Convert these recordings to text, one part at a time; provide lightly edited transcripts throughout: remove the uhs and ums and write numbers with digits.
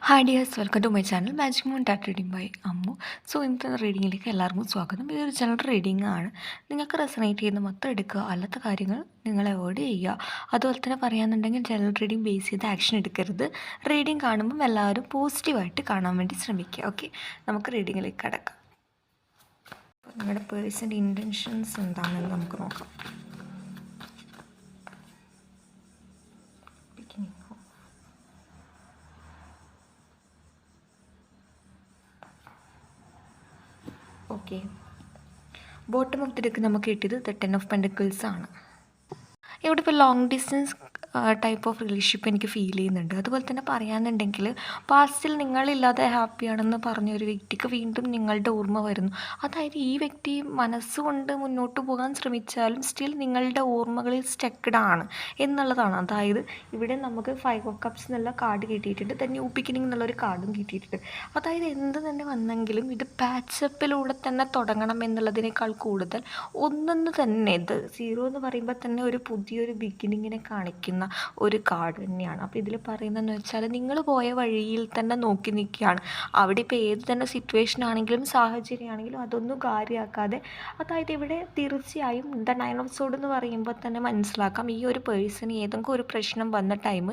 Hi dears, welcome to my channel magic moon ടാറ്റ് reading by Ammu. So ഇന്നത്തെ റീഡിങ്ങിലേക്ക് എല്ലാവർക്കും സ്വാഗതം. ഇതൊരു ജനറൽ റീഡിംഗ് ആണ്. നിങ്ങൾക്ക് റെസണേറ്റ് ചെയ്യുന്ന മൊത്തം എടുക്കുക, അല്ലാത്ത കാര്യങ്ങൾ നിങ്ങൾ അവോയ്ഡ് ചെയ്യുക. അതുപോലെ തന്നെ പറയാമെന്നുണ്ടെങ്കിൽ ജനറൽ റീഡിംഗ് ബേസ് ചെയ്ത് ആക്ഷൻ എടുക്കരുത്. റീഡിംഗ് കാണുമ്പം എല്ലാവരും പോസിറ്റീവായിട്ട് കാണാൻ വേണ്ടി ശ്രമിക്കുക. ഓക്കെ, നമുക്ക് റീഡിങ്ങിലേക്ക് കിടക്കാം. നിങ്ങളുടെ പേഴ്സൻ്റെ ഇൻറ്റൻഷൻസ് എന്താണെന്ന് നമുക്ക് നോക്കാം. Okay, bottom of the deck നമുക്ക് കിട്ടിയത് ദ 10 ഓഫ് പെൻറ്റക്കിൾസ് ആണ്. ഇവിടെ ഇപ്പോൾ long distance type of relationship എനിക്ക് ഫീൽ ചെയ്യുന്നുണ്ട്. അതുപോലെ തന്നെ പറയാമെന്നുണ്ടെങ്കിൽ പാസ്റ്റിൽ നിങ്ങളില്ലാതെ ഹാപ്പിയാണെന്ന് പറഞ്ഞൊരു വ്യക്തിക്ക് വീണ്ടും നിങ്ങളുടെ ഓർമ്മ വരുന്നു. അതായത് ഈ വ്യക്തി മനസ്സുകൊണ്ട് മുന്നോട്ട് പോകാൻ ശ്രമിച്ചാലും സ്റ്റിൽ നിങ്ങളുടെ ഓർമ്മകളിൽ സ്റ്റക്ക്ഡ് ആണ് എന്നുള്ളതാണ്. അതായത് ഇവിടെ നമുക്ക് 5 ഓഫ് കപ്സ് എന്നുള്ള കാർഡ് കിട്ടിയിട്ടുണ്ട്, ദ ന്യൂ ബിഗിനിങ് എന്നുള്ളൊരു കാർഡും കിട്ടിയിട്ടുണ്ട്. അതായത് എന്ത് തന്നെ വന്നെങ്കിലും ഇത് പാച്ചപ്പിലൂടെ തന്നെ തുടങ്ങണം എന്നുള്ളതിനേക്കാൾ കൂടുതൽ ഒന്നെന്ന് തന്നെ ഇത് 0 എന്ന് പറയുമ്പോൾ തന്നെ ഒരു പുതിയൊരു ബിഗിനിങ്ങിനെ കാണിക്കുന്ന ഒരു കാർഡ് തന്നെയാണ്. അപ്പോൾ ഇതിൽ പറയുന്നതെന്ന് വെച്ചാൽ നിങ്ങൾ പോയ വഴിയിൽ തന്നെ നോക്കി നിൽക്കുകയാണ്. അവിടെ ഇപ്പോൾ ഏത് തന്നെ സിറ്റുവേഷൻ ആണെങ്കിലും സാഹചര്യമാണെങ്കിലും അതൊന്നും കാര്യമാക്കാതെ, അതായത് ഇവിടെ തീർച്ചയായും ദ 9 ഓഫ് സോഡ് എന്ന് പറയുമ്പോൾ തന്നെ മനസ്സിലാക്കാം ഈ ഒരു പേഴ്സൺ ഏതെങ്കിലും ഒരു പ്രശ്നം വന്ന ടൈം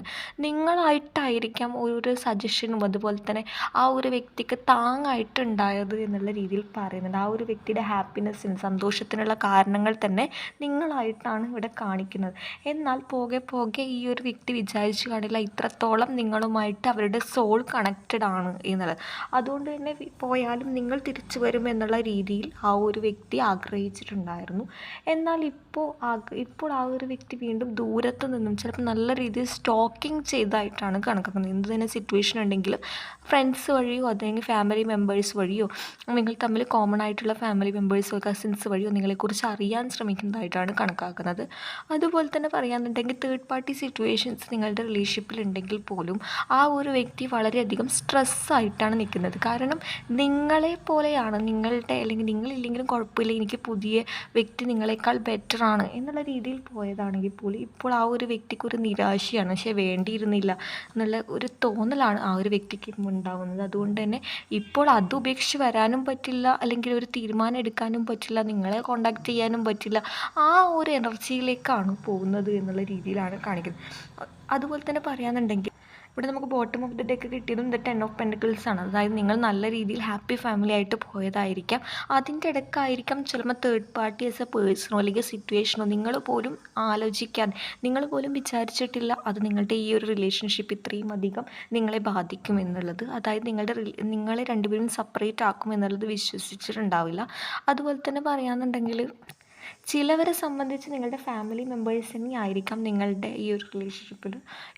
നിങ്ങളായിട്ടായിരിക്കാം ഒരു സജഷനും അതുപോലെ തന്നെ ആ ഒരു വ്യക്തിക്ക് താങ്ങായിട്ടുണ്ടായത് എന്നുള്ള രീതിയിൽ പറയുന്നുണ്ട്. ആ ഒരു വ്യക്തിയുടെ ഹാപ്പിനെസ്സിന് സന്തോഷത്തിനുള്ള കാരണങ്ങൾ തന്നെ നിങ്ങളായിട്ടാണ് ഇവിടെ കാണിക്കുന്നത്. എന്നാൽ പോകെ പോകെ ഈ ഒരു വ്യക്തി വിചാരിച്ചു കാണില്ല ഇത്രത്തോളം നിങ്ങളുമായിട്ട് അവരുടെ സോൾ കണക്റ്റഡ് ആണ് എന്നുള്ളത്. അതുകൊണ്ട് തന്നെ പോയാലും നിങ്ങൾ തിരിച്ചു വരും എന്നുള്ള രീതിയിൽ ആ ഒരു വ്യക്തി ആഗ്രഹിച്ചിട്ടുണ്ടായിരുന്നു. എന്നാൽ ഇപ്പോൾ ആ ഒരു വ്യക്തി വീണ്ടും ദൂരത്ത് നിന്നും ചിലപ്പോൾ നല്ല രീതിയിൽ സ്റ്റോക്കിംഗ് ചെയ്തതായിട്ടാണ് കണക്കാക്കുന്നത്. എന്ത് തന്നെ സിറ്റുവേഷൻ ഉണ്ടെങ്കിലും ഫ്രണ്ട്സ് വഴിയോ അല്ലെങ്കിൽ ഫാമിലി മെമ്പേഴ്സ് വഴിയോ നിങ്ങൾ തമ്മിൽ കോമൺ ആയിട്ടുള്ള ഫാമിലി മെമ്പേഴ്സോ കസിൻസ് വഴിയോ നിങ്ങളെക്കുറിച്ച് അറിയാൻ ശ്രമിക്കുന്നതായിട്ടാണ് കണക്കാക്കുന്നത്. അതുപോലെ തന്നെ പറയാമെന്നുണ്ടെങ്കിൽ തേർഡ് പാർട്ടി സിറ്റുവേഷൻസ് നിങ്ങളുടെ റിലേഷൻഷിപ്പിലുണ്ടെങ്കിൽ പോലും ആ ഒരു വ്യക്തി വളരെയധികം സ്ട്രെസ്സായിട്ടാണ് നിൽക്കുന്നത്. കാരണം നിങ്ങളെ പോലെയാണ് നിങ്ങളുടെ, അല്ലെങ്കിൽ നിങ്ങളില്ലെങ്കിലും കുഴപ്പമില്ല, എനിക്ക് പുതിയ വ്യക്തി നിങ്ങളെക്കാൾ ബെറ്ററാണ് എന്നുള്ള രീതിയിൽ പോയതാണെങ്കിൽ പോലും ഇപ്പോൾ ആ ഒരു വ്യക്തിക്ക് ഒരു നിരാശയാണ്. പക്ഷേ വേണ്ടിയിരുന്നില്ല എന്നുള്ള ഒരു തോന്നലാണ് ആ ഒരു വ്യക്തിക്ക് ഉണ്ടാകുന്നത്. അതുകൊണ്ട് തന്നെ ഇപ്പോൾ അത് ഉപേക്ഷിച്ച് വരാനും പറ്റില്ല, അല്ലെങ്കിൽ ഒരു തീരുമാനം എടുക്കാനും പറ്റില്ല, നിങ്ങളെ കോണ്ടാക്ട് ചെയ്യാനും പറ്റില്ല. ആ ഒരു എനർജിയിലേക്കാണ് പോകുന്നത് എന്നുള്ള രീതിയിലാണ് കാണിക്കുന്നത്. അതുപോലെ തന്നെ പറയാമെന്നുണ്ടെങ്കിൽ ഇവിടെ നമുക്ക് ബോട്ടം ഓഫ് ദി ഡെക്ക് കിട്ടിയതും ദ 10 ഓഫ് പെൻറ്റക്കിൾസ് ആണ്. അതായത് നിങ്ങൾ നല്ല രീതിയിൽ ഹാപ്പി ഫാമിലി ആയിട്ട് പോയതായിരിക്കാം. അതിൻ്റെ ഇടയ്ക്കായിരിക്കാം ചിലപ്പോൾ തേർഡ് പാർട്ടി ആസ് എ പേഴ്സണോ അല്ലെങ്കിൽ സിറ്റുവേഷനോ നിങ്ങൾ പോലും ആലോചിക്കാതെ, നിങ്ങൾ പോലും വിചാരിച്ചിട്ടില്ല അത് നിങ്ങളുടെ ഈ ഒരു റിലേഷൻഷിപ്പ് ഇത്രയും അധികം നിങ്ങളെ ബാധിക്കും എന്നുള്ളത്. അതായത് നിങ്ങളെ രണ്ടുപേരും സെപ്പറേറ്റ് ആക്കും എന്നുള്ളത് വിശ്വസിച്ചിട്ടുണ്ടാവില്ല. അതുപോലെ തന്നെ പറയാമെന്നുണ്ടെങ്കിൽ ചിലവരെ സംബന്ധിച്ച് നിങ്ങളുടെ ഫാമിലി മെമ്പേഴ്സ് തന്നെ ആയിരിക്കാം നിങ്ങളുടെ ഈ ഒരു റിലേഷൻഷിപ്പിൽ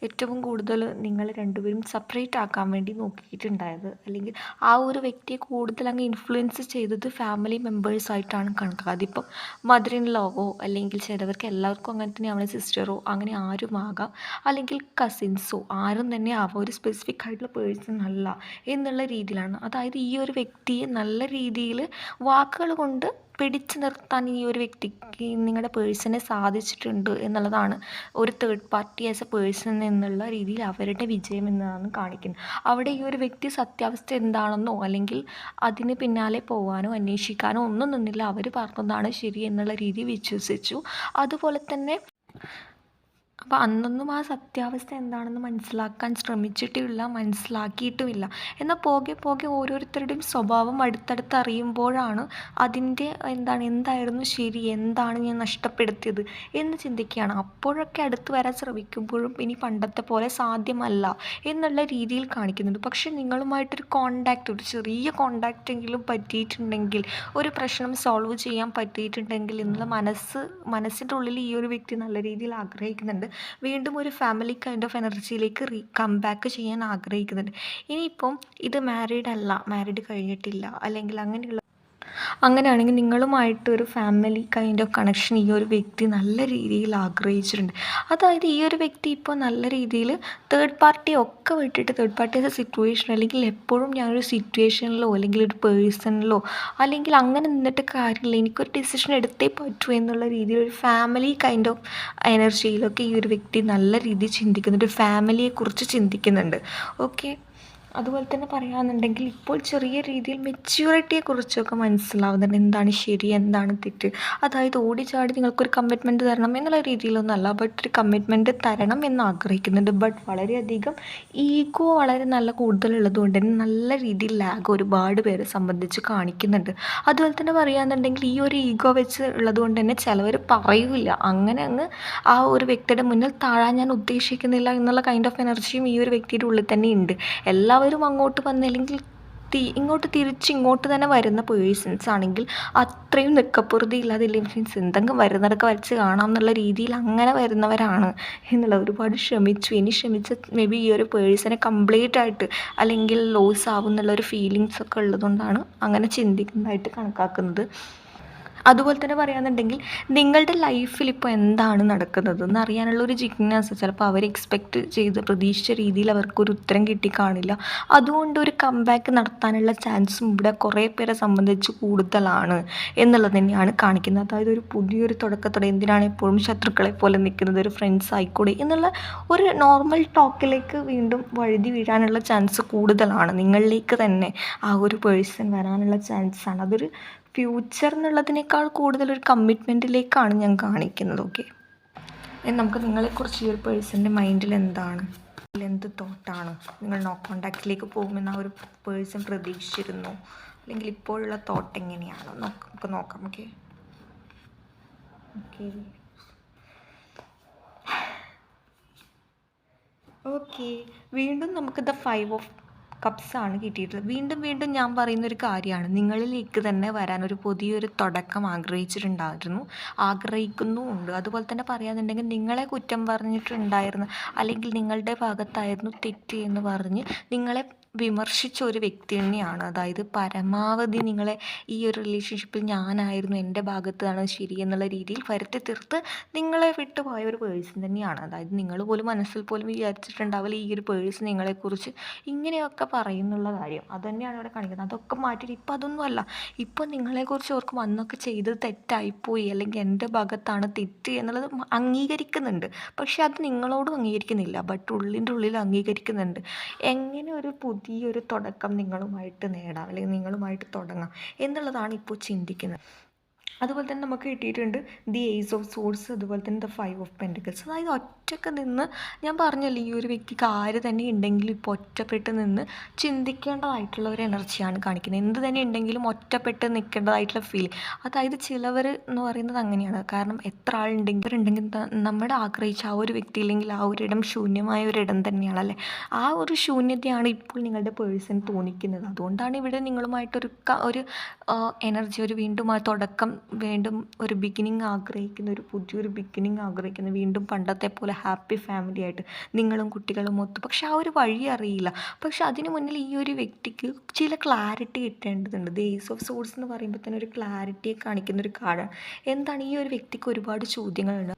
ഏറ്റവും കൂടുതൽ നിങ്ങൾ രണ്ടുപേരും സെപ്പറേറ്റ് ആക്കാൻ വേണ്ടി നോക്കിയിട്ടുണ്ടായത്, അല്ലെങ്കിൽ ആ ഒരു വ്യക്തിയെ കൂടുതൽ അങ്ങ് ഇൻഫ്ലുവൻസ് ചെയ്തത് ഫാമിലി മെമ്പേഴ്സായിട്ടാണ് കണക്കാക്കുക. അതിപ്പം മദർ ഇൻ ലോവോ അല്ലെങ്കിൽ ചിലവർക്ക് എല്ലാവർക്കും അങ്ങനെ തന്നെ അവളെ സിസ്റ്ററോ അങ്ങനെ ആരും ആകാം, അല്ലെങ്കിൽ കസിൻസോ ആരും തന്നെ ആവാം, ഒരു സ്പെസിഫിക് ആയിട്ടുള്ള പേഴ്സൺ അല്ല എന്നുള്ള രീതിയിലാണ്. അതായത് ഈ ഒരു വ്യക്തിയെ നല്ല രീതിയിൽ വാക്കുകൾ കൊണ്ട് പിടിച്ചു നിർത്താൻ ഈ ഒരു വ്യക്തിക്ക് നിങ്ങളുടെ പേഴ്സണെ സാധിച്ചിട്ടുണ്ട് എന്നുള്ളതാണ് ഒരു third party as A person എന്നുള്ള രീതിയിൽ അവരുടെ വിജയം എന്നതാണ് കാണിക്കുന്നത്. അവിടെ ഈ ഒരു വ്യക്തി സത്യാവസ്ഥ എന്താണെന്നോ അല്ലെങ്കിൽ അതിന് പിന്നാലെ പോകാനോ അന്വേഷിക്കാനോ ഒന്നും നിന്നില്ല. അവർ പറഞ്ഞതാണ് ശരി എന്നുള്ള രീതി വിശ്വസിച്ചു. അതുപോലെ തന്നെ അപ്പോൾ അന്നൊന്നും ആ സത്യാവസ്ഥ എന്താണെന്ന് മനസ്സിലാക്കാൻ ശ്രമിച്ചിട്ടുമില്ല, മനസ്സിലാക്കിയിട്ടുമില്ല. എന്നാൽ പോകെ പോകെ ഓരോരുത്തരുടെയും സ്വഭാവം അടുത്തടുത്ത് അറിയുമ്പോഴാണ് അതിൻ്റെ എന്തായിരുന്നു ശരി, എന്താണ് ഞാൻ നഷ്ടപ്പെടുത്തിയത് എന്ന് ചിന്തിക്കുകയാണ്. അപ്പോഴൊക്കെ അടുത്ത് വരാൻ ശ്രമിക്കുമ്പോഴും ഇനി പണ്ടത്തെ പോലെ സാധ്യമല്ല എന്നുള്ള രീതിയിൽ കാണിക്കുന്നുണ്ട്. പക്ഷേ നിങ്ങളുമായിട്ടൊരു കോണ്ടാക്റ്റ്, ഒരു ചെറിയ കോണ്ടാക്റ്റെങ്കിലും പറ്റിയിട്ടുണ്ടെങ്കിൽ, ഒരു പ്രശ്നം സോൾവ് ചെയ്യാൻ പറ്റിയിട്ടുണ്ടെങ്കിൽ എന്നുള്ള മനസ്സിൻ്റെ ഉള്ളിൽ ഈ ഒരു വ്യക്തി നല്ല രീതിയിൽ ആഗ്രഹിക്കുന്നുണ്ട്. വീണ്ടും ഒരു ഫാമിലി കൈൻഡ് ഓഫ് എനർജിയിലേക്ക് കംബാക്ക് ചെയ്യാൻ ആഗ്രഹിക്കുന്നുണ്ട്. ഇനിയിപ്പം ഇത് മാരീഡ് കഴിഞ്ഞിട്ടില്ല അല്ലെങ്കിൽ അങ്ങനെയാണെങ്കിൽ നിങ്ങളുമായിട്ടൊരു ഫാമിലി കൈൻഡ് ഓഫ് കണക്ഷൻ ഈ ഒരു വ്യക്തി നല്ല രീതിയിൽ ആഗ്രഹിച്ചിട്ടുണ്ട്. അതായത് ഈ ഒരു വ്യക്തി ഇപ്പോൾ നല്ല രീതിയിൽ തേർഡ് പാർട്ടി ഒക്കെ വിട്ടിട്ട്, third party as A situation, അല്ലെങ്കിൽ എപ്പോഴും ഞാനൊരു സിറ്റുവേഷനിലോ അല്ലെങ്കിൽ ഒരു പേഴ്സണിലോ അല്ലെങ്കിൽ അങ്ങനെ നിന്നിട്ട് കാര്യമില്ല, എനിക്കൊരു ഡിസിഷൻ എടുത്തേ പറ്റൂ എന്നുള്ള രീതിയിൽ ഒരു ഫാമിലി കൈൻഡ് ഓഫ് എനർജിയിലൊക്കെ ഈ ഒരു വ്യക്തി നല്ല രീതിയിൽ ചിന്തിക്കുന്നുണ്ട്, ഫാമിലിയെക്കുറിച്ച് ചിന്തിക്കുന്നുണ്ട്. ഓക്കെ, അതുപോലെ തന്നെ പറയുകയാണെന്നുണ്ടെങ്കിൽ ഇപ്പോൾ ചെറിയ രീതിയിൽ മെച്യൂരിറ്റിയെക്കുറിച്ചൊക്കെ മനസ്സിലാവുന്നുണ്ട്. എന്താണ് ശരി, എന്താണ് തെറ്റ്. അതായത് ഓടിച്ചാടി നിങ്ങൾക്കൊരു കമ്മിറ്റ്മെൻറ്റ് തരണം എന്നുള്ള രീതിയിലൊന്നുമല്ല, ബട്ട് ഒരു കമ്മിറ്റ്മെൻറ്റ് തരണം എന്ന് ആഗ്രഹിക്കുന്നുണ്ട്. ബട്ട് വളരെയധികം ഈഗോ വളരെ നല്ല കൂടുതലുള്ളത് കൊണ്ട് തന്നെ നല്ല രീതിയിൽ ലാഗ് ഒരുപാട് പേരെ സംബന്ധിച്ച് കാണിക്കുന്നുണ്ട്. അതുപോലെ തന്നെ പറയുകയാണെന്നുണ്ടെങ്കിൽ ഈ ഒരു ഈഗോ വെച്ച് ഉള്ളത് കൊണ്ട് തന്നെ ചിലവർ പറയൂല, അങ്ങനെ അങ്ങ് ആ ഒരു വ്യക്തിയുടെ മുന്നിൽ താഴാൻ ഞാൻ ഉദ്ദേശിക്കുന്നില്ല എന്നുള്ള കൈൻഡ് ഓഫ് എനർജിയും ഈ ഒരു വ്യക്തിയുടെ ഉള്ളിൽ തന്നെ ഉണ്ട്. എല്ലാവരും അങ്ങോട്ട് വന്ന് അല്ലെങ്കിൽ ഇങ്ങോട്ട് തിരിച്ച് ഇങ്ങോട്ട് തന്നെ വരുന്ന പേഴ്സൺസ് ആണെങ്കിൽ അത്രയും നിക്കപ്പുറതി ഇല്ലാതില്ല, മീൻസ് എന്തെങ്കിലും വരുന്നതൊക്കെ വരച്ച് കാണാം എന്നുള്ള രീതിയിൽ അങ്ങനെ വരുന്നവരാണ് എന്നുള്ള ഒരുപാട് ശ്രമിച്ചു. ഇനി ശ്രമിച്ച മേ ബി ഈ ഒരു പേഴ്സണെ കംപ്ലീറ്റ് ആയിട്ട് അല്ലെങ്കിൽ ലോസ് ആവും എന്നുള്ളൊരു ഫീലിങ്സ് ഒക്കെ ഉള്ളതുകൊണ്ടാണ് അങ്ങനെ ചിന്തിക്കുന്നതായിട്ട് കണക്കാക്കുന്നത്. അതുപോലെ തന്നെ പറയുകയാണെന്നുണ്ടെങ്കിൽ നിങ്ങളുടെ ലൈഫിൽ ഇപ്പോൾ എന്താണ് നടക്കുന്നത് എന്നറിയാനുള്ളൊരു ജിജ്ഞാസ, ചിലപ്പോൾ അവർ എക്സ്പെക്റ്റ് ചെയ്ത് പ്രതീക്ഷിച്ച രീതിയിൽ അവർക്കൊരു ഉത്തരം കിട്ടിക്കാണില്ല. അതുകൊണ്ട് ഒരു കംബാക്ക് നടത്താനുള്ള ചാൻസും ഇവിടെ കുറേ പേരെ സംബന്ധിച്ച് കൂടുതലാണ് എന്നുള്ളത് തന്നെയാണ് കാണിക്കുന്നത്. അതായത് ഒരു പുതിയൊരു തുടക്കത്തോടെ എന്തിനാണ് എപ്പോഴും ശത്രുക്കളെ പോലെ നിൽക്കുന്നത്, ഒരു ഫ്രണ്ട്സ് ആയിക്കൂടെ എന്നുള്ള ഒരു നോർമൽ ടോക്കിലേക്ക് വീണ്ടും വഴുതി വീഴാനുള്ള ചാൻസ് കൂടുതലാണ്. നിങ്ങളിലേക്ക് തന്നെ ആ ഒരു പേഴ്സൺ വരാനുള്ള ചാൻസാണ്. അതൊരു ഫ്യൂച്ചർ എന്നുള്ളതിനേക്കാൾ കൂടുതലൊരു കമ്മിറ്റ്മെൻറ്റിലേക്കാണ് ഞാൻ കാണിക്കുന്നത്. ഓക്കെ, നമുക്ക് നിങ്ങളെക്കുറിച്ച് ഈ ഒരു പേഴ്സൻ്റെ മൈൻഡിൽ എന്താണ്, എന്ത് തോട്ടാണ്, നിങ്ങൾ നോ കോണ്ടാക്റ്റിലേക്ക് പോകുമെന്ന് ആ ഒരു പേഴ്സൺ പ്രതീക്ഷിച്ചിരുന്നു, അല്ലെങ്കിൽ ഇപ്പോഴുള്ള തോട്ട് എങ്ങനെയാണ് നമുക്ക് നോക്കാം. ഓക്കെ ഓക്കെ ഓക്കെ വീണ്ടും നമുക്ക് ദ 5 ഓഫ് കപ്സാണ് കിട്ടിയിട്ടുള്ളത്. വീണ്ടും വീണ്ടും ഞാൻ പറയുന്നൊരു കാര്യമാണ്, നിങ്ങളിലേക്ക് തന്നെ വരാനൊരു പുതിയൊരു തുടക്കം ആഗ്രഹിക്കുന്നുമുണ്ട്. അതുപോലെ തന്നെ പറയാന്നുണ്ടെങ്കിൽ നിങ്ങളെ കുറ്റം പറഞ്ഞിട്ടുണ്ടായിരുന്നു, അല്ലെങ്കിൽ നിങ്ങളുടെ ഭാഗത്തായിരുന്നു തെറ്റ് എന്ന് പറഞ്ഞ് നിങ്ങളെ വിമർശിച്ച ഒരു വ്യക്തി തന്നെയാണ്. അതായത് പരമാവധി നിങ്ങളെ ഈ ഒരു റിലേഷൻഷിപ്പിൽ ഞാനായിരുന്നു, എൻ്റെ ഭാഗത്താണ് ശരി എന്നുള്ള രീതിയിൽ വരുത്തി തീർത്ത് നിങ്ങളെ വിട്ടുപോയ ഒരു പേഴ്സൺ തന്നെയാണ്. അതായത് നിങ്ങൾ പോലും മനസ്സിൽ പോലും വിചാരിച്ചിട്ടുണ്ടാവില്ല ഈ ഒരു പേഴ്സൺ നിങ്ങളെക്കുറിച്ച് ഇങ്ങനെയൊക്കെ പറയുന്നുള്ള കാര്യം. അതുതന്നെയാണ് ഇവിടെ കാണിക്കുന്നത്. അതൊക്കെ മാറ്റിയിട്ട് ഇപ്പം അതൊന്നുമല്ല, ഇപ്പം നിങ്ങളെക്കുറിച്ച് ഓർക്കും അന്നൊക്കെ ചെയ്തത് തെറ്റായിപ്പോയി, അല്ലെങ്കിൽ എൻ്റെ ഭാഗത്താണ് തെറ്റ് എന്നുള്ളത് അംഗീകരിക്കുന്നുണ്ട്. പക്ഷെ അത് നിങ്ങളോടും അംഗീകരിക്കുന്നില്ല, ബട്ട് ഉള്ളിൻ്റെ ഉള്ളിൽ അംഗീകരിക്കുന്നുണ്ട്. എങ്ങനെ ഒരു പുതിയൊരു തുടക്കം നിങ്ങളുമായിട്ട് നേടാം, അല്ലെങ്കിൽ നിങ്ങളുമായിട്ട് തുടങ്ങാം എന്നുള്ളതാണ് ഇപ്പോൾ ചിന്തിക്കുന്നത്. അതുപോലെ തന്നെ നമുക്ക് കിട്ടിയിട്ടുണ്ട് ദി ഏസ് ഓഫ് സോഴ്സ്, അതുപോലെ തന്നെ ദ 5 ഓഫ് പെൻറ്റിക്കിൾസ്. അതായത് ഒറ്റക്ക് നിന്ന്, ഞാൻ പറഞ്ഞല്ലോ ഈ ഒരു വ്യക്തിക്ക് ആര് തന്നെ ഉണ്ടെങ്കിലും ഇപ്പോൾ ഒറ്റപ്പെട്ട് നിന്ന് ചിന്തിക്കേണ്ടതായിട്ടുള്ള ഒരു എനർജിയാണ് കാണിക്കുന്നത്. എന്ത് തന്നെ ഉണ്ടെങ്കിലും ഒറ്റപ്പെട്ട് നിൽക്കേണ്ടതായിട്ടുള്ള ഫീലിംഗ്. അതായത് ചിലവർ എന്ന് പറയുന്നത് അങ്ങനെയാണ്. കാരണം എത്ര ആളുണ്ടെങ്കിൽ നമ്മുടെ ആഗ്രഹിച്ച ആ ഒരു വ്യക്തി ഇല്ലെങ്കിൽ ആ ഒരിടം ശൂന്യമായ ഒരിടം തന്നെയാണ് അല്ലേ. ആ ഒരു ശൂന്യതയാണ് ഇപ്പോൾ നിങ്ങളുടെ പേഴ്സൺ തോന്നിക്കുന്നത്. അതുകൊണ്ടാണ് ഇവിടെ നിങ്ങളുമായിട്ടൊരു ഒരു എനർജി, ഒരു വീണ്ടും ആ തുടക്കം, വീണ്ടും ഒരു ബിഗിനിങ് ആഗ്രഹിക്കുന്ന, ഒരു പുതിയൊരു ബിഗിനിങ് ആഗ്രഹിക്കുന്ന, വീണ്ടും പണ്ടത്തെ പോലെ ഹാപ്പി ഫാമിലി ആയിട്ട് നിങ്ങളും കുട്ടികളും ഒത്ത്. പക്ഷെ ആ ഒരു വഴി അറിയില്ല. പക്ഷെ അതിന് മുന്നിൽ ഈ ഒരു വ്യക്തിക്ക് ചില ക്ലാരിറ്റി കിട്ടേണ്ടതുണ്ട്. ദി ഏസ് ഓഫ് സോഴ്സ് എന്ന് പറയുമ്പോൾ തന്നെ ഒരു ക്ലാരിറ്റിയെ കാണിക്കുന്ന ഒരു കാർഡാണ്. എന്താണ്, ഈ ഒരു വ്യക്തിക്ക് ഒരുപാട് ചോദ്യങ്ങളുണ്ട്.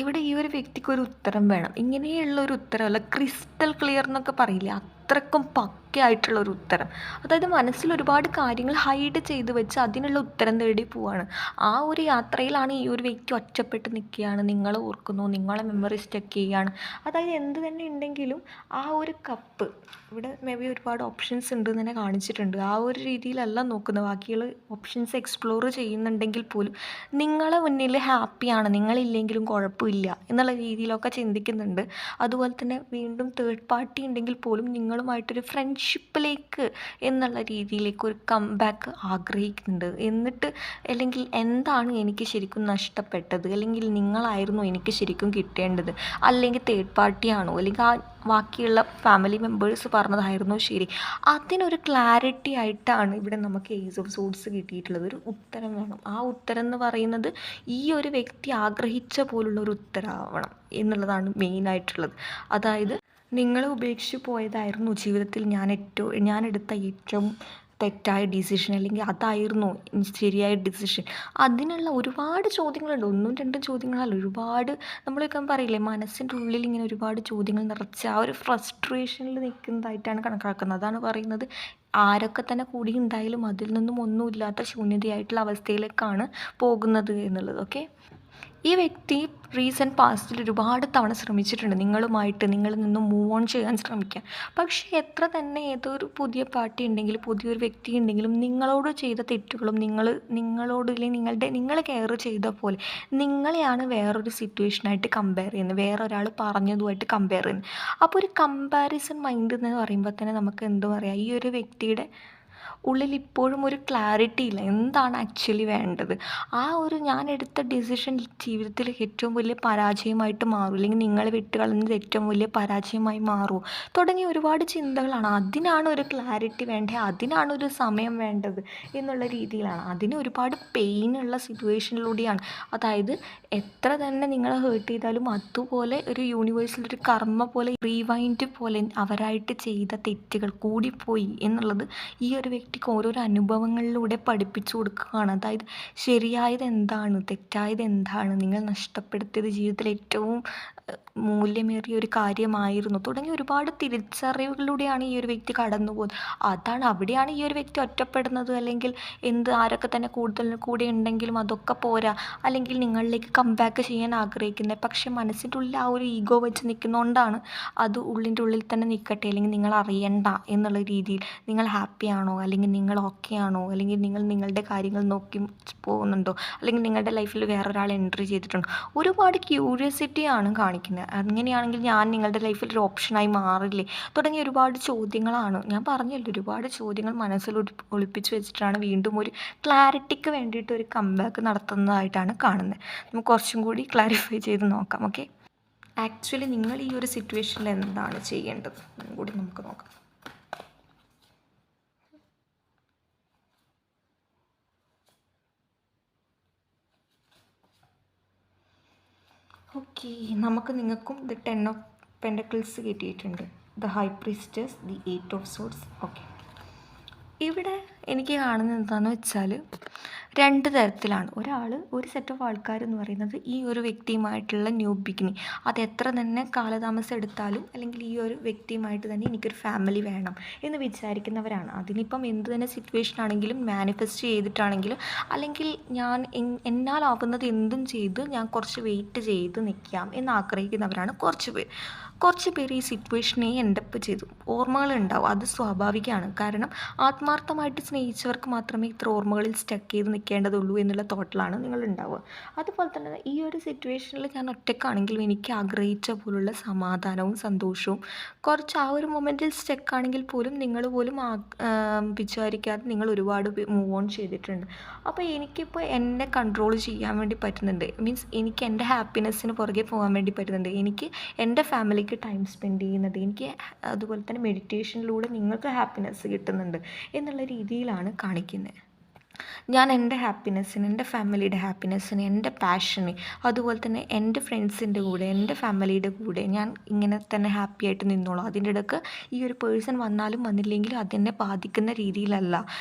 ഇവിടെ ഈ ഒരു വ്യക്തിക്ക് ഒരു ഉത്തരം വേണം. ഇങ്ങനെയുള്ള ഒരു ഉത്തരമല്ല, ക്രിസ്റ്റൽ ക്ലിയർ എന്നൊക്കെ പറയില്ലേ, അത്രക്കും പക്കയായിട്ടുള്ള ഒരു ഉത്തരം. അതായത് മനസ്സിൽ ഒരുപാട് കാര്യങ്ങൾ ഹൈഡ് ചെയ്ത് വെച്ച് അതിനുള്ള ഉത്തരം തേടി പോവാണ്. ആ ഒരു യാത്രയിലാണ് ഈ ഒരു വ്യക്തി ഒറ്റപ്പെട്ട് നിൽക്കുകയാണ്, നിങ്ങളെ ഓർക്കുന്നു, നിങ്ങളെ മെമ്മറി സ്റ്റക്ക് ചെയ്യുകയാണ്. അതായത് എന്ത് തന്നെ ഉണ്ടെങ്കിലും ആ ഒരു കപ്പ്, ഇവിടെ മേ ബി ഒരുപാട് ഓപ്ഷൻസ് ഉണ്ട് എന്ന് തന്നെ കാണിച്ചിട്ടുണ്ട്. ആ ഒരു രീതിയിലല്ല നോക്കുന്നത്, ബാക്കിയുള്ള ഓപ്ഷൻസ് എക്സ്പ്ലോർ ചെയ്യുന്നുണ്ടെങ്കിൽ പോലും നിങ്ങളെ മുന്നിൽ ഹാപ്പിയാണ്, നിങ്ങളില്ലെങ്കിലും കുഴപ്പമില്ല എന്നുള്ള രീതിയിലൊക്കെ ചിന്തിക്കുന്നുണ്ട്. അതുപോലെ തന്നെ വീണ്ടും തേർഡ് പാർട്ടി ഉണ്ടെങ്കിൽ പോലും നിങ്ങളുമായിട്ടൊരു ഫ്രണ്ട്ഷിപ്പിലേക്ക് എന്നുള്ള രീതിയിലേക്ക് ഒരു കംബാക്ക് ആഗ്രഹിക്കുന്നുണ്ട്. എന്നിട്ട് അല്ലെങ്കിൽ എന്താണ് എനിക്ക് ശരിക്കും നഷ്ടപ്പെട്ടത്, അല്ലെങ്കിൽ നിങ്ങളായിരുന്നു എനിക്ക് ശരിക്കും കിട്ടേണ്ടത്, അല്ലെങ്കിൽ തേർഡ് പാർട്ടിയാണോ, അല്ലെങ്കിൽ ആ ബാക്കിയുള്ള ഫാമിലി മെമ്പേഴ്സ് പറഞ്ഞതായിരുന്നു ശരി, അതിനൊരു ക്ലാരിറ്റി ആയിട്ടാണ് ഇവിടെ നമുക്ക് ഏസ് ഓഫ് സോഴ്സ് കിട്ടിയിട്ടുള്ളത്. ഒരു ഉത്തരം വേണം. ആ ഉത്തരം എന്ന് പറയുന്നത് ഈ ഒരു വ്യക്തി ആഗ്രഹിച്ച പോലുള്ള ഒരു ഉത്തരമാവണം എന്നുള്ളതാണ് മെയിനായിട്ടുള്ളത്. അതായത് നിങ്ങളെ ഉപേക്ഷിച്ച് പോയതായിരുന്നു ജീവിതത്തിൽ ഞാൻ എടുത്ത ഏറ്റവും തെറ്റായ ഡിസിഷൻ, അല്ലെങ്കിൽ അതായിരുന്നു ശരിയായ ഡിസിഷൻ. അതിനുള്ള ഒരുപാട് ചോദ്യങ്ങളുണ്ട്, 1-2 ചോദ്യങ്ങളല്ല, ഒരുപാട്. നമ്മളൊക്കെ പറയില്ലേ, മനസ്സിൻ്റെ ഉള്ളിൽ ഇങ്ങനെ ഒരുപാട് ചോദ്യങ്ങൾ നിറച്ച് ആ ഒരു ഫ്രസ്ട്രേഷനിൽ നിൽക്കുന്നതായിട്ടാണ് കണക്കാക്കുന്നത്. അതാണ് പറയുന്നത്, ആരൊക്കെ തന്നെ കൂടി ഉണ്ടായാലും അതിൽ നിന്നും ഒന്നുമില്ലാത്ത ശൂന്യതയായിട്ടുള്ള അവസ്ഥയിലേക്കാണ് പോകുന്നത് എന്നുള്ളത്. ഓക്കെ, ഈ വ്യക്തി റീസെൻറ്റ് പാസ്റ്റിൽ ഒരുപാട് തവണ ശ്രമിച്ചിട്ടുണ്ട് നിങ്ങളുമായിട്ട് നിങ്ങളിൽ നിന്നും മൂവ് ഓൺ ചെയ്യാൻ ശ്രമിക്കാൻ. പക്ഷേ എത്ര തന്നെ ഏതൊരു പുതിയ പാർട്ടി ഉണ്ടെങ്കിലും പുതിയൊരു വ്യക്തി ഉണ്ടെങ്കിലും നിങ്ങളോട് ചെയ്ത തെറ്റുകളും നിങ്ങളോട് അല്ലെങ്കിൽ നിങ്ങൾ കെയർ ചെയ്ത പോലെ നിങ്ങളെയാണ് വേറൊരു സിറ്റുവേഷനായിട്ട് കമ്പയർ ചെയ്യുന്നത്, വേറൊരാൾ പറഞ്ഞതുമായിട്ട് കമ്പയർ ചെയ്യുന്നത്. അപ്പോൾ ഒരു കമ്പാരിസൺ മൈൻഡ് എന്ന് പറയുമ്പോൾ തന്നെ നമുക്ക് എന്താ പറയുക, ഈ ഒരു വ്യക്തിയുടെ ഉള്ളിൽ ഇപ്പോഴും ഒരു ക്ലാരിറ്റി ഇല്ല എന്താണ് ആക്ച്വലി വേണ്ടത്. ആ ഒരു ഞാൻ എടുത്ത ഡിസിഷൻ ജീവിതത്തിൽ ഏറ്റവും വലിയ പരാജയമായിട്ട് മാറും, അല്ലെങ്കിൽ നിങ്ങളെ വിട്ട് കളഞ്ഞത് ഏറ്റവും വലിയ പരാജയമായി മാറുമോ തുടങ്ങിയ ഒരുപാട് ചിന്തകളാണ്. അതിനാണ് ഒരു ക്ലാരിറ്റി വേണ്ടത്, അതിനാണ് ഒരു സമയം വേണ്ടത് എന്നുള്ള രീതിയിലാണ്. അതിന് ഒരുപാട് പെയിനുള്ള സിറ്റുവേഷനിലൂടെയാണ്. അതായത് എത്ര തന്നെ നിങ്ങളെ ഹേർട്ട് ചെയ്താലും അതുപോലെ ഒരു യൂണിവേഴ്സിലൊരു കർമ്മ പോലെ റീവൈൻഡ് പോലെ അവരായിട്ട് ചെയ്ത തെറ്റുകൾ കൂടിപ്പോയി എന്നുള്ളത് ഈ ഒരു വ്യക്തിക്ക് ഓരോരോ അനുഭവങ്ങളിലൂടെ പഠിപ്പിച്ചു കൊടുക്കുകയാണ്. അതായത് ശരിയായത് എന്താണ്, തെറ്റായത് എന്താണ്, നിങ്ങൾ നഷ്ടപ്പെടുത്തിയത് ജീവിതത്തിൽ ഏറ്റവും മൂല്യമേറിയ ഒരു കാര്യമായിരുന്നു തുടങ്ങി ഒരുപാട് തിരിച്ചറിവുകളിലൂടെയാണ് ഈ ഒരു വ്യക്തി കടന്നു പോകുന്നത്. അവിടെയാണ് ഈ ഒരു വ്യക്തി ഒറ്റപ്പെടുന്നത്. അല്ലെങ്കിൽ ആരൊക്കെ തന്നെ കൂടുതൽ കൂടെ ഉണ്ടെങ്കിലും അതൊക്കെ പോരാ, അല്ലെങ്കിൽ നിങ്ങളിലേക്ക് കംബാക്ക് ചെയ്യാൻ ആഗ്രഹിക്കുന്നത്, പക്ഷെ മനസ്സിൻ്റെ ഉള്ളിൽ ആ ഒരു ഈഗോ വെച്ച് നിൽക്കുന്നതുകൊണ്ടാണ് അത് ഉള്ളിൻ്റെ ഉള്ളിൽ തന്നെ നിൽക്കട്ടെ, അല്ലെങ്കിൽ നിങ്ങൾ അറിയണ്ട എന്നുള്ള രീതിയിൽ നിങ്ങൾ ഹാപ്പിയാണോ, അല്ലെങ്കിൽ നിങ്ങൾ ഓക്കെ ആണോ, അല്ലെങ്കിൽ നിങ്ങൾ നിങ്ങളുടെ കാര്യങ്ങൾ നോക്കി പോകുന്നുണ്ടോ, അല്ലെങ്കിൽ നിങ്ങളുടെ ലൈഫിൽ വേറൊരാൾ എൻട്രി ചെയ്തിട്ടുണ്ടോ, ഒരുപാട് ക്യൂരിയോസിറ്റിയാണ് കാണിക്കുന്നത്. അങ്ങനെയാണെങ്കിൽ ഞാൻ നിങ്ങളുടെ ലൈഫിൽ ഒരു ഓപ്ഷനായി മാറില്ലേ തുടങ്ങിയ ഒരുപാട് ചോദ്യങ്ങളാണ്. ഞാൻ പറഞ്ഞല്ലോ, ഒരുപാട് ചോദ്യങ്ങൾ മനസ്സിൽ ഒളിപ്പിച്ച് വെച്ചിട്ടാണ് വീണ്ടും ഒരു ക്ലാരിറ്റിക്ക് വേണ്ടിയിട്ട് ഒരു കംബാക്ക് നടത്തുന്നതായിട്ടാണ് കാണുന്നത്. നമുക്ക് കുറച്ചും കൂടി ക്ലാരിഫൈ ചെയ്ത് നോക്കാം. ഓക്കെ, ആക്ച്വലി നിങ്ങൾ ഈ ഒരു സിറ്റുവേഷനിൽ എന്താണ് ചെയ്യേണ്ടത് കൂടി നമുക്ക് നോക്കാം. ഓക്കെ, നിങ്ങൾക്കും ദ 10 ഓഫ് പെൻഡക്കിൾസ് കിട്ടിയിട്ടുണ്ട്, the high priestess, the 8 of swords. Okay, ഇവിടെ എനിക്ക് കാണുന്നത് എന്താണെന്ന് വെച്ചാൽ രണ്ട് തരത്തിലാണ്. ഒരു സെറ്റ് ഓഫ് ആൾക്കാർ എന്ന് പറയുന്നത് ഈ ഒരു വ്യക്തിയുമായിട്ടുള്ള ന്യൂ ബിഗിനിങ്, അത് എത്ര തന്നെ കാലതാമസം എടുത്താലും അല്ലെങ്കിൽ ഈ ഒരു വ്യക്തിയുമായിട്ട് തന്നെ എനിക്കൊരു ഫാമിലി വേണം എന്ന് വിചാരിക്കുന്നവരാണ്. അതിനിപ്പം എന്ത് തന്നെ സിറ്റുവേഷൻ ആണെങ്കിലും മാനിഫെസ്റ്റ് ചെയ്തിട്ടാണെങ്കിലും, അല്ലെങ്കിൽ ഞാൻ എന്നാലാവുന്നത് എന്തും ചെയ്ത് ഞാൻ കുറച്ച് വെയിറ്റ് ചെയ്ത് നിൽക്കാം എന്ന് ആഗ്രഹിക്കുന്നവരാണ് കുറച്ച് പേര് ഈ സിറ്റുവേഷനെ എൻഡപ്പ് ചെയ്തു. ഓർമ്മകളുണ്ടാവും, അത് സ്വാഭാവികമാണ്. കാരണം ആത്മാർത്ഥമായിട്ട് സ്നേഹിച്ചവർക്ക് മാത്രമേ ഇത്ര ഓർമ്മകളിൽ സ്റ്റക്ക് ചെയ്ത് നിൽക്കേണ്ടതുള്ളൂ എന്നുള്ള തോട്ടിലാണ് നിങ്ങളുണ്ടാവുക. അതുപോലെ തന്നെ ഈ ഒരു സിറ്റുവേഷനിൽ ഞാൻ ഒറ്റയ്ക്കാണെങ്കിലും എനിക്ക് ആഗ്രഹിച്ച പോലുള്ള സമാധാനവും സന്തോഷവും കുറച്ച് ആ ഒരു മൊമെൻറ്റിൽ സ്റ്റക്കാണെങ്കിൽ പോലും നിങ്ങൾ പോലും വിചാരിക്കാതെ നിങ്ങൾ ഒരുപാട് മൂവ് ഓൺ ചെയ്തിട്ടുണ്ട്. അപ്പോൾ എനിക്കിപ്പോൾ എന്നെ കൺട്രോൾ ചെയ്യാൻ വേണ്ടി പറ്റുന്നുണ്ട്. മീൻസ് എനിക്ക് എൻ്റെ ഹാപ്പിനെസ്സിന് പുറകെ പോകാൻ വേണ്ടി പറ്റുന്നുണ്ട്. എനിക്ക് എൻ്റെ ഫാമിലിക്ക് ടൈം സ്പെൻഡ് ചെയ്യുന്നത്, എനിക്ക് അതുപോലെ തന്നെ മെഡിറ്റേഷനിലൂടെ നിങ്ങൾക്ക് ഹാപ്പിനെസ് കിട്ടുന്നുണ്ട് എന്നുള്ള രീതിയിലാണ് കാണിക്കുന്നത്. ഞാൻ എൻ്റെ ഹാപ്പിനെസ്സിന്, എൻ്റെ ഫാമിലിയുടെ ഹാപ്പിനെസ്സിന്, എൻ്റെ പാഷന്, അതുപോലെ തന്നെ എൻ്റെ ഫ്രണ്ട്സിൻ്റെ കൂടെ, എൻ്റെ ഫാമിലിയുടെ കൂടെ ഞാൻ ഇങ്ങനെ തന്നെ ഹാപ്പി ആയിട്ട് നിന്നോളാം. അതിൻ്റെ ഇടയ്ക്ക് ഈ ഒരു പേഴ്സൺ വന്നാലും വന്നില്ലെങ്കിലും അതെന്നെ ബാധിക്കുന്ന രീതിയിലല്ല.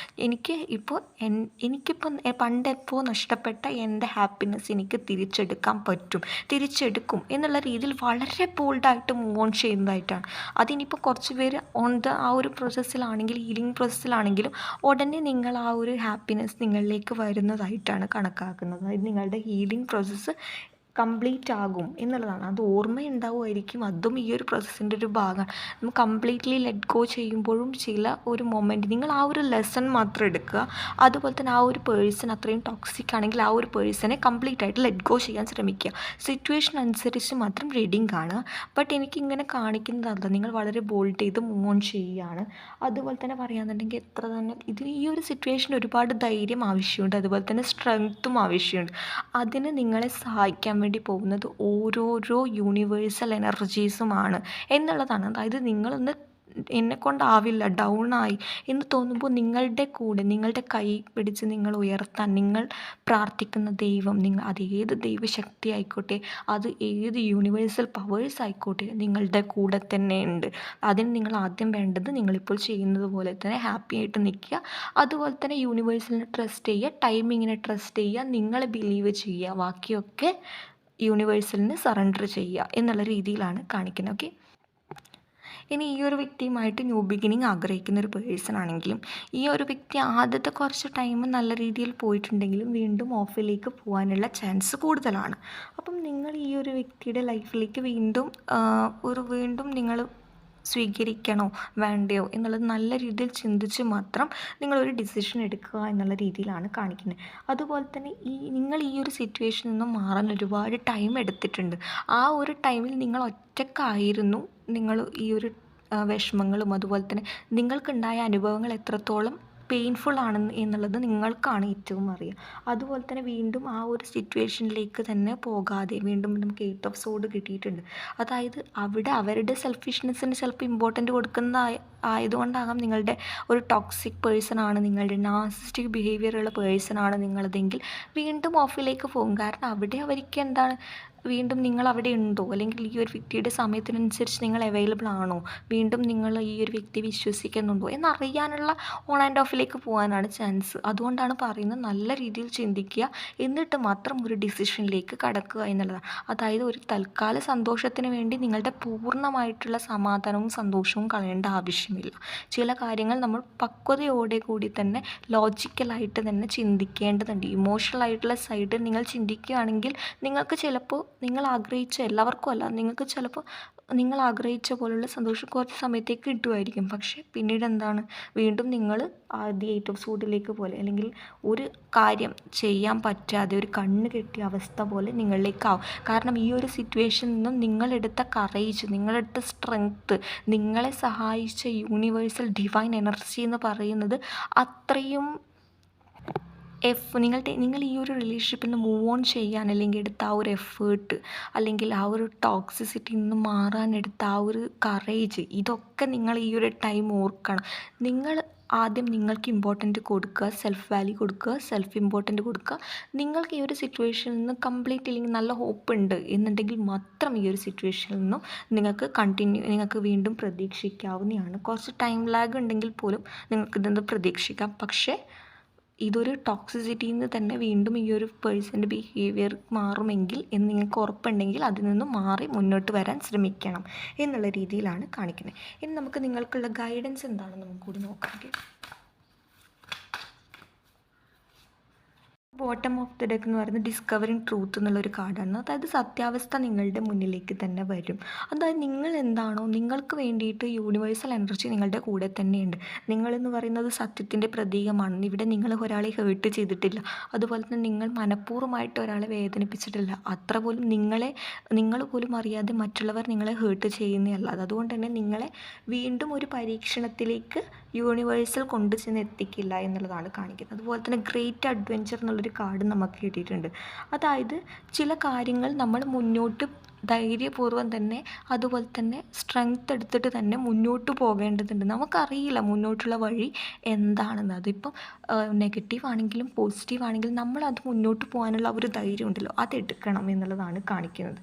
എനിക്കിപ്പോൾ പണ്ടെപ്പോൾ നഷ്ടപ്പെട്ട എൻ്റെ ഹാപ്പിനെസ് എനിക്ക് തിരിച്ചെടുക്കും എന്നുള്ള രീതിയിൽ വളരെ ബോൾഡായിട്ട് മൂവ് ഓൺ ചെയ്യുന്നതായിട്ടാണ്. അതിനിപ്പോൾ കുറച്ച് പേര് ആ ഒരു പ്രോസസ്സിലാണെങ്കിൽ, ഹീലിംഗ് പ്രോസസ്സിലാണെങ്കിലും ഉടനെ നിങ്ങൾ ആ ഒരു ഹാപ്പിനെസ് നിങ്ങളിലേക്ക് വരുന്നതായിട്ടാണ് കണക്കാക്കുന്നത്. അതായത് നിങ്ങളുടെ ഹീലിംഗ് പ്രോസസ്സ് കംപ്ലീറ്റ് ആകും എന്നുള്ളതാണ്. അത് ഓർമ്മയുണ്ടാവുമായിരിക്കും, അതും ഈ ഒരു പ്രോസസ്സിൻ്റെ ഒരു ഭാഗമാണ്. നമ്മൾ കംപ്ലീറ്റ്ലി ലെറ്റ് ഗോ ചെയ്യുമ്പോഴും ഒരു മൊമെൻറ്റ് നിങ്ങൾ ആ ഒരു ലെസൺ മാത്രം എടുക്കുക. അതുപോലെ തന്നെ ആ ഒരു പേഴ്സൺ അത്രയും ടോക്സിക് ആണെങ്കിൽ ആ ഒരു പേഴ്സണെ കംപ്ലീറ്റ് ആയിട്ട് ലെറ്റ് ഗോ ചെയ്യാൻ ശ്രമിക്കുക. സിറ്റുവേഷൻ അനുസരിച്ച് മാത്രം റീഡിങ് കാണുക. ബട്ട് എനിക്കിങ്ങനെ കാണിക്കുന്നതല്ല, നിങ്ങൾ വളരെ ബോൾഡ് ചെയ്ത് മൂവ് ഓൺ ചെയ്യുകയാണ്. അതുപോലെ തന്നെ പറയുകയാണെന്നുണ്ടെങ്കിൽ എത്ര തന്നെ ഈ ഒരു സിറ്റുവേഷൻ ഒരുപാട് ധൈര്യം ആവശ്യമുണ്ട്, അതുപോലെ തന്നെ സ്ട്രെങ്ത്തും ആവശ്യമുണ്ട്. അതിന് നിങ്ങളെ സഹായിക്കാൻ വേണ്ടി പോകുന്നത് ഓരോരോ യൂണിവേഴ്സൽ എനർജീസുമാണ് എന്നുള്ളതാണ്. അതായത് നിങ്ങളൊന്ന് എന്നെക്കൊണ്ടാവില്ല, ഡൗണായി എന്ന് തോന്നുമ്പോൾ നിങ്ങളുടെ കൂടെ, നിങ്ങളുടെ കൈ പിടിച്ച് നിങ്ങൾ ഉയർത്താൻ നിങ്ങൾ പ്രാർത്ഥിക്കുന്ന ദൈവം, അത് ഏത് ദൈവശക്തി ആയിക്കോട്ടെ, അത് ഏത് യൂണിവേഴ്സൽ പവേഴ്സ് ആയിക്കോട്ടെ, നിങ്ങളുടെ കൂടെ തന്നെ ഉണ്ട്. അതിന് നിങ്ങൾ ആദ്യം വേണ്ടത് നിങ്ങളിപ്പോൾ ചെയ്യുന്നത് പോലെ തന്നെ ഹാപ്പി ആയിട്ട് നിൽക്കുക. അതുപോലെ തന്നെ യൂണിവേഴ്സലിനെ ട്രസ്റ്റ് ചെയ്യുക, ടൈമിങ്ങിനെ ട്രസ്റ്റ് ചെയ്യുക, നിങ്ങൾ ബിലീവ് ചെയ്യുക, ബാക്കിയൊക്കെ യൂണിവേഴ്സലിന് സറണ്ടർ ചെയ്യുക എന്നുള്ള രീതിയിലാണ് കാണിക്കുന്നത്. ഓക്കെ, ഇനി ഈ ഒരു വ്യക്തിയുമായിട്ട് ന്യൂ ബിഗിനിങ് ആഗ്രഹിക്കുന്ന ഒരു പേഴ്സൺ ആണെങ്കിലും ഈ ഒരു വ്യക്തി ആദ്യത്തെ കുറച്ച് ടൈം നല്ല രീതിയിൽ പോയിട്ടുണ്ടെങ്കിലും വീണ്ടും ഓഫിലേക്ക് പോകാനുള്ള ചാൻസ് കൂടുതലാണ്. അപ്പം നിങ്ങൾ ഈ ഒരു വ്യക്തിയുടെ ലൈഫിലേക്ക് വീണ്ടും നിങ്ങൾ സ്വീകരിക്കണോ വേണ്ടയോ എന്നുള്ളത് നല്ല രീതിയിൽ ചിന്തിച്ച് മാത്രം നിങ്ങളൊരു ഡിസിഷൻ എടുക്കുക എന്നുള്ള രീതിയിലാണ് കാണിക്കുന്നത്. അതുപോലെ തന്നെ നിങ്ങൾ ഈ ഒരു സിറ്റുവേഷനിൽ നിന്നും മാറാൻ ഒരുപാട് ടൈം എടുത്തിട്ടുണ്ട്. ആ ഒരു ടൈമിൽ നിങ്ങൾ ഒറ്റക്കായിരുന്നു. നിങ്ങൾ ഈ ഒരു വിഷമങ്ങളും അതുപോലെ തന്നെ നിങ്ങൾക്കുണ്ടായ അനുഭവങ്ങൾ എത്രത്തോളം പെയിൻഫുൾ ആണെന്ന് എന്നുള്ളത് നിങ്ങൾക്കാണ് ഏറ്റവും അറിയുക. അതുപോലെ തന്നെ വീണ്ടും ആ ഒരു സിറ്റുവേഷനിലേക്ക് തന്നെ പോകാതെ വീണ്ടും നമുക്ക് 8 ഓഫ് സോഡ് കിട്ടിയിട്ടുണ്ട്. അതായത് അവിടെ അവരുടെ സെൽഫിഷ്നെസ്സിന് ചിലപ്പോൾ ഇമ്പോർട്ടൻ്റ് ആയതുകൊണ്ടാകാം നിങ്ങളുടെ ഒരു ടോക്സിക് പേഴ്സൺ ആണ്, നിങ്ങളുടെ നാർസിസ്റ്റിക് ബിഹേവിയറുള്ള പേഴ്സൺ ആണ് നിങ്ങളതെങ്കിൽ വീണ്ടും ഓഫിലേക്ക് പോകും. കാരണം അവിടെ അവർക്ക് എന്താണ്, വീണ്ടും നിങ്ങൾ അവിടെ ഉണ്ടോ, അല്ലെങ്കിൽ ഈ ഒരു വ്യക്തിയുടെ സമയത്തിനനുസരിച്ച് നിങ്ങൾ അവൈലബിൾ ആണോ, വീണ്ടും നിങ്ങൾ ഈ ഒരു വ്യക്തിയെ വിശ്വസിക്കുന്നുണ്ടോ എന്നറിയാനുള്ള ഓൺ ആൻഡ് ഓഫിലേക്ക് പോകാനാണ് ചാൻസ്. അതുകൊണ്ടാണ് പറയുന്നത് നല്ല രീതിയിൽ ചിന്തിക്കുക, എന്നിട്ട് മാത്രം ഒരു ഡിസിഷനിലേക്ക് കടക്കുക എന്നുള്ളതാണ്. അതായത് ഒരു തൽക്കാല സന്തോഷത്തിന് വേണ്ടി നിങ്ങളുടെ പൂർണ്ണമായിട്ടുള്ള സമാധാനവും സന്തോഷവും കളയേണ്ട ആവശ്യമില്ല. ചില കാര്യങ്ങൾ നമ്മൾ പക്വതയോടെ കൂടി തന്നെ ലോജിക്കലായിട്ട് തന്നെ ചിന്തിക്കേണ്ടതുണ്ട്. ഇമോഷണൽ ആയിട്ടുള്ള സൈഡ് നിങ്ങൾ ചിന്തിക്കുകയാണെങ്കിൽ നിങ്ങൾക്ക് ചിലപ്പോൾ നിങ്ങൾ ആഗ്രഹിച്ച, എല്ലാവർക്കും അല്ല, നിങ്ങൾക്ക് ചിലപ്പോൾ നിങ്ങൾ ആഗ്രഹിച്ച പോലുള്ള സന്തോഷം കുറച്ച് സമയത്തേക്ക് കിട്ടുമായിരിക്കും. പക്ഷേ പിന്നീട് എന്താണ്, വീണ്ടും നിങ്ങൾ ആദ്യ 8 ഓഫ് സോഡിലേക്ക് പോലെ, അല്ലെങ്കിൽ ഒരു കാര്യം ചെയ്യാൻ പറ്റാതെ ഒരു കണ്ണ് കെട്ടിയ അവസ്ഥ പോലെ നിങ്ങളിലേക്കാവും. കാരണം ഈ ഒരു സിറ്റുവേഷനിൽ നിന്നും നിങ്ങളെടുത്ത കറേജ്, നിങ്ങളെടുത്ത സ്ട്രെങ്ത്ത്, നിങ്ങളെ സഹായിച്ച യൂണിവേഴ്സൽ ഡിവൈൻ എനർജി എന്ന് പറയുന്നത് അത്രയും നിങ്ങൾ ഈ ഒരു റിലേഷൻഷിപ്പിൽ നിന്ന് മൂവ് ഓൺ ചെയ്യാൻ അല്ലെങ്കിൽ എടുത്ത ആ ഒരു എഫേർട്ട്, അല്ലെങ്കിൽ ആ ഒരു ടോക്സിസിറ്റിയിൽ നിന്ന് മാറാൻ എടുത്ത ആ ഒരു കറേജ്, ഇതൊക്കെ നിങ്ങൾ ഈ ഒരു ടൈം ഓർക്കണം. നിങ്ങൾ ആദ്യം നിങ്ങൾക്ക് ഇമ്പോർട്ടൻറ്റ് കൊടുക്കുക, സെൽഫ് വാല്യൂ കൊടുക്കുക, സെൽഫ് ഇമ്പോർട്ടൻറ്റ് കൊടുക്കുക. നിങ്ങൾക്ക് ഈ ഒരു സിറ്റുവേഷനിൽ നിന്ന് കംപ്ലീറ്റ് ഇല്ലെങ്കിൽ നല്ല ഹോപ്പ് ഉണ്ട് എന്നുണ്ടെങ്കിൽ മാത്രം ഈ ഒരു സിറ്റുവേഷനിൽ നിന്നും നിങ്ങൾക്ക് വീണ്ടും പ്രതീക്ഷിക്കാവുന്നതാണ്. കുറച്ച് ടൈം ലാഗ് ഉണ്ടെങ്കിൽ പോലും നിങ്ങൾക്ക് ഇതൊന്ന് പ്രതീക്ഷിക്കാം. പക്ഷേ ഇതൊരു ടോക്സിസിറ്റിയിൽ നിന്ന് തന്നെ വീണ്ടും ഈ ഒരു പേഴ്സൻ്റെ ബിഹേവിയർ മാറുമെങ്കിൽ എന്ന് നിങ്ങൾക്ക് ഉറപ്പുണ്ടെങ്കിൽ അതിൽ നിന്നും മാറി മുന്നോട്ട് വരാൻ ശ്രമിക്കണം എന്നുള്ള രീതിയിലാണ് കാണിക്കുന്നത്. ഇനി നമുക്ക് നിങ്ങൾക്കുള്ള ഗൈഡൻസ് എന്താണെന്ന് നമുക്ക് കൂടി നോക്കാം. ബോട്ടം ഓഫ് ദ ഡെക്ക് എന്ന് പറയുന്നത് ഡിസ്കവറിങ് ട്രൂത്ത് എന്നുള്ളൊരു കാർഡാണ്. അതായത് സത്യാവസ്ഥ നിങ്ങളുടെ മുന്നിലേക്ക് തന്നെ വരും. അതായത് നിങ്ങൾ എന്താണോ, നിങ്ങൾക്ക് വേണ്ടിയിട്ട് യൂണിവേഴ്സൽ എനർജി നിങ്ങളുടെ കൂടെ തന്നെയുണ്ട്. നിങ്ങളെന്ന് പറയുന്നത് സത്യത്തിൻ്റെ പ്രതീകമാണ്. ഇവിടെ നിങ്ങൾ ഒരാളെ ഹേർട്ട് ചെയ്തിട്ടില്ല, അതുപോലെ തന്നെ നിങ്ങൾ മനഃപൂർവ്വമായിട്ട് ഒരാളെ വേദനിപ്പിച്ചിട്ടില്ല. അത്ര പോലും നിങ്ങൾ പോലും അറിയാതെ മറ്റുള്ളവർ നിങ്ങളെ ഹേർട്ട് ചെയ്യുന്നതല്ല. അതുകൊണ്ട് തന്നെ നിങ്ങളെ വീണ്ടും ഒരു പരീക്ഷണത്തിലേക്ക് യൂണിവേഴ്സൽ കൊണ്ടു ചെന്ന് എത്തിക്കില്ല എന്നുള്ളതാണ് കാണിക്കുന്നത്. അതുപോലെ തന്നെ ഗ്രേറ്റ് അഡ്വെഞ്ചർ എന്നുള്ളൊരു കാർഡ് നമുക്ക് കിട്ടിയിട്ടുണ്ട്. അതായത് ചില കാര്യങ്ങൾ നമ്മൾ മുന്നോട്ട് ധൈര്യപൂർവ്വം തന്നെ, അതുപോലെ തന്നെ സ്ട്രെങ്ത് എടുത്തിട്ട് തന്നെ മുന്നോട്ട് പോകേണ്ടതുണ്ട്. നമുക്കറിയില്ല മുന്നോട്ടുള്ള വഴി എന്താണെന്ന്. അതിപ്പം നെഗറ്റീവ് ആണെങ്കിലും പോസിറ്റീവ് ആണെങ്കിലും നമ്മളത് മുന്നോട്ട് പോകാനുള്ള ഒരു ധൈര്യം ഉണ്ടല്ലോ, അതെടുക്കണം എന്നുള്ളതാണ് കാണിക്കുന്നത്.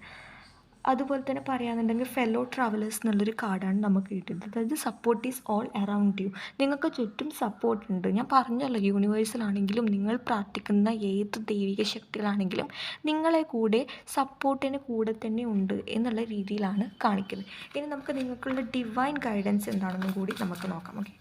അതുപോലെ തന്നെ പറയുകയാണെന്നുണ്ടെങ്കിൽ ഫെല്ലോ ട്രാവലേഴ്സ് എന്നുള്ളൊരു കാർഡാണ് നമുക്ക് കിട്ടുന്നത്. അതായത് support is all around U. നിങ്ങൾക്ക് ചുറ്റും സപ്പോർട്ട് ഉണ്ട്. ഞാൻ പറഞ്ഞല്ലോ, യൂണിവേഴ്സലാണെങ്കിലും നിങ്ങൾ പ്രാർത്ഥിക്കുന്ന ഏത് ദൈവിക ശക്തികളാണെങ്കിലും നിങ്ങളെ കൂടെ സപ്പോർട്ടിന് കൂടെ തന്നെ ഉണ്ട് എന്നുള്ള രീതിയിലാണ് കാണിക്കുന്നത്. ഇനി നമുക്ക് നിങ്ങൾക്കുള്ള ഡിവൈൻ ഗൈഡൻസ് എന്താണെന്നും കൂടി നമുക്ക് നോക്കാം. ഓക്കെ,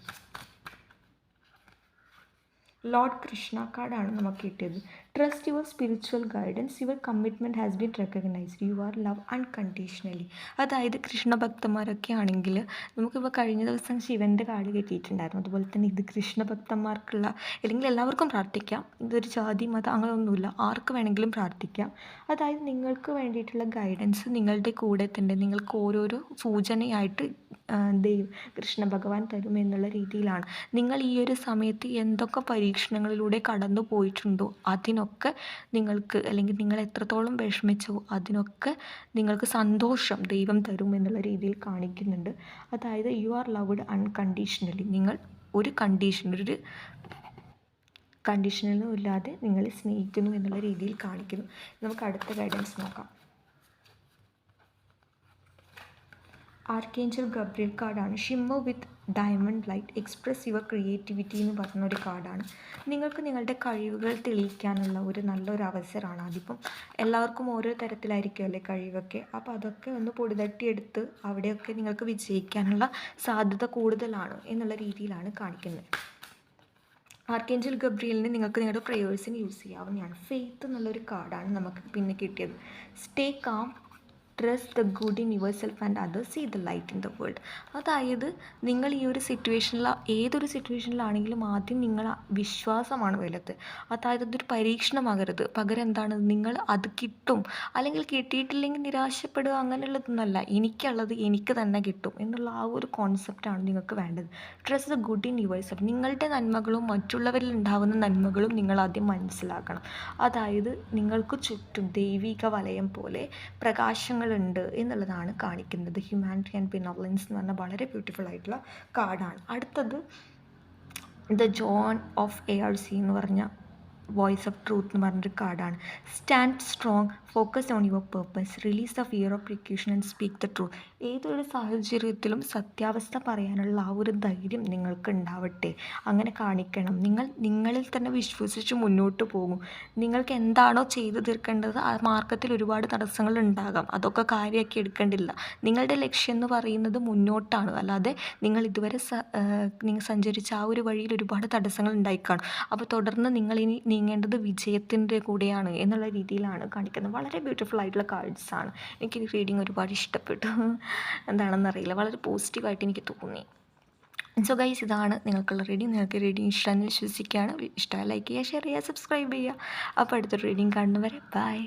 ലോർഡ് കൃഷ്ണ കാർഡാണ് നമുക്ക് കിട്ടിയത്. Trust your spiritual guidance, your commitment has been recognised, you are love unconditionally. അതായത് കൃഷ്ണ ഭക്തന്മാരൊക്കെ ആണെങ്കിൽ നമുക്കിപ്പോൾ കഴിഞ്ഞ ദിവസം ശിവൻ്റെ കാർഡ് കിട്ടിയിട്ടുണ്ടായിരുന്നു. അതുപോലെ തന്നെ ഇത് കൃഷ്ണ ഭക്തന്മാർക്കുള്ള, അല്ലെങ്കിൽ എല്ലാവർക്കും പ്രാർത്ഥിക്കാം. ഇതൊരു ജാതി മതം അങ്ങനെയൊന്നുമില്ല, ആർക്ക് വേണമെങ്കിലും പ്രാർത്ഥിക്കാം. അതായത് നിങ്ങൾക്ക് വേണ്ടിയിട്ടുള്ള ഗൈഡൻസ് നിങ്ങളുടെ കൂടെ തന്നെ നിങ്ങൾക്ക് ഓരോരോ സൂചനയായിട്ട് കൃഷ്ണ ഭഗവാൻ തരും എന്നുള്ള രീതിയിലാണ്. നിങ്ങൾ ഈ ഒരു സമയത്ത് എന്തൊക്കെ പരീക്ഷണങ്ങളിലൂടെ കടന്നു പോയിട്ടുണ്ടോ അതിനൊക്കെ നിങ്ങൾക്ക്, അല്ലെങ്കിൽ നിങ്ങൾ എത്രത്തോളം വിഷമിച്ചോ അതിനൊക്കെ നിങ്ങൾക്ക് സന്തോഷം ദൈവം തരും എന്നുള്ള രീതിയിൽ കാണിക്കുന്നുണ്ട്. അതായത് യു ആർ ലവ്ഡ് അൺകണ്ടീഷണലി. നിങ്ങൾ ഒരു കണ്ടീഷനലും ഇല്ലാതെ നിങ്ങളെ സ്നേഹിക്കുന്നു എന്നുള്ള രീതിയിൽ കാണിക്കുന്നു. നമുക്ക് അടുത്ത ഗൈഡൻസ് നോക്കാം. ആർക്കേഞ്ചൽ ഗബ്രിയേൽ കാർഡാണ്. Shimmer with diamond light express your creativity എന്ന് പറഞ്ഞൊരു കാർഡാണ്. നിങ്ങൾക്ക് നിങ്ങളുടെ കഴിവുകൾ തെളിയിക്കാനുള്ള ഒരു നല്ലൊരു അവസരമാണ്. അതിപ്പം എല്ലാവർക്കും ഓരോ തരത്തിലായിരിക്കുമല്ലേ കഴിവൊക്കെ. അപ്പോൾ അതൊക്കെ ഒന്ന് പൊടിതട്ടിയെടുത്ത് അവിടെയൊക്കെ നിങ്ങൾക്ക് വിജയിക്കാനുള്ള സാധ്യത കൂടുതലാണ് എന്നുള്ള രീതിയിലാണ് കാണിക്കുന്നത്. ആർക്കേഞ്ചൽ ഗബ്രിയലിനെ നിങ്ങൾക്ക് നിങ്ങളുടെ പ്രേയേഴ്സിന് യൂസ് ചെയ്യാവുന്നതാണ്. ഫെയ്ത്ത് എന്നുള്ളൊരു കാർഡാണ് നമുക്ക് പിന്നെ കിട്ടിയത്. Stay calm, trust the good in yourself and others, see the light in the world. അതായത് നിങ്ങൾ ഈ ഒരു സിറ്റുവേഷനിൽ, ഏതൊരു സിറ്റുവേഷനിലാണെങ്കിലും ആദ്യം നിങ്ങൾ വിശ്വാസമാണ് വലുത്. അതായത് അതൊരു പരീക്ഷണമാകരുത്. പകരം എന്താണ്, നിങ്ങൾ അത് കിട്ടും, അല്ലെങ്കിൽ കിട്ടിയിട്ടില്ലെങ്കിൽ നിരാശപ്പെടുക, അങ്ങനെയുള്ളതൊന്നുമല്ല. എനിക്കുള്ളത് എനിക്ക് തന്നെ കിട്ടും എന്നുള്ള ആ ഒരു കോൺസെപ്റ്റാണ് നിങ്ങൾക്ക് വേണ്ടത്. Trust the good in your self. നിങ്ങളുടെ നന്മകളും മറ്റുള്ളവരിൽ ഉണ്ടാകുന്ന നന്മകളും നിങ്ങൾ ആദ്യം മനസ്സിലാക്കണം. അതായത് നിങ്ങൾക്ക് ചുറ്റും ദൈവിക വലയം പോലെ പ്രകാശങ്ങളുണ്ട് എന്നുള്ളതാണ് കാണിക്കുന്നത്. ഹ്യൂമാനിറ്റി ആൻഡ് ബിനോളൻസ് എന്ന് പറഞ്ഞാൽ വളരെ ബ്യൂട്ടിഫുൾ ആയിട്ടുള്ള കാർഡാണ്. അടുത്തത് ദ ജോൺ ഓഫ് ARC എന്ന് പറഞ്ഞ വോയിസ് ഓഫ് ട്രൂത്ത് എന്ന് പറഞ്ഞൊരു കാർഡാണ്. Stand strong, focus on your purpose, release the fear of persecution and speak the truth. ഏതൊരു സാഹചര്യത്തിലും സത്യാവസ്ഥ പറയാനുള്ള ആ ഒരു ധൈര്യം നിങ്ങൾക്ക് ഉണ്ടാവട്ടെ. അങ്ങനെ കാണിക്കണം. നിങ്ങളിൽ തന്നെ വിശ്വസിച്ച് മുന്നോട്ട് പോകും. നിങ്ങൾക്ക് എന്താണോ ചെയ്തു തീർക്കേണ്ടത്, ആ മാർഗത്തിൽ ഒരുപാട് തടസ്സങ്ങൾ ഉണ്ടാകാം, അതൊക്കെ കാര്യമാക്കി എടുക്കേണ്ടില്ല. നിങ്ങളുടെ ലക്ഷ്യം എന്ന് പറയുന്നത് മുന്നോട്ടാണ്. അല്ലാതെ നിങ്ങൾ ഇതുവരെ നിങ്ങൾ സഞ്ചരിച്ച ആ ഒരു വഴിയിൽ ഒരുപാട് തടസ്സങ്ങൾ ഉണ്ടായിക്കാണും. അപ്പോൾ തുടർന്ന് നിങ്ങളിനി നീങ്ങേണ്ടത് വിജയത്തിൻ്റെ കൂടെയാണ് എന്നുള്ള രീതിയിലാണ് കാണിക്കുന്നത്. വളരെ ബ്യൂട്ടിഫുൾ ആയിട്ടുള്ള കാർഡ്സാണ്. എനിക്ക് ഈ റീഡിങ് ഒരുപാട് ഇഷ്ടപ്പെട്ടു. എന്താണെന്നറിയില്ല, വളരെ പോസിറ്റീവായിട്ട് എനിക്ക് തോന്നി. സോ ഗൈസ്, ഇതാണ് നിങ്ങൾക്കുള്ള റീഡിങ്. നിങ്ങൾക്ക് റീഡിങ് ഇഷ്ടമെന്ന് വിശ്വസിക്കുകയാണ്. ഇഷ്ടമായി ലൈക്ക് ചെയ്യുക, ഷെയർ ചെയ്യുക, സബ്സ്ക്രൈബ് ചെയ്യുക. അപ്പോൾ അടുത്തൊരു റീഡിങ് കാണുന്നവരെ ബൈ.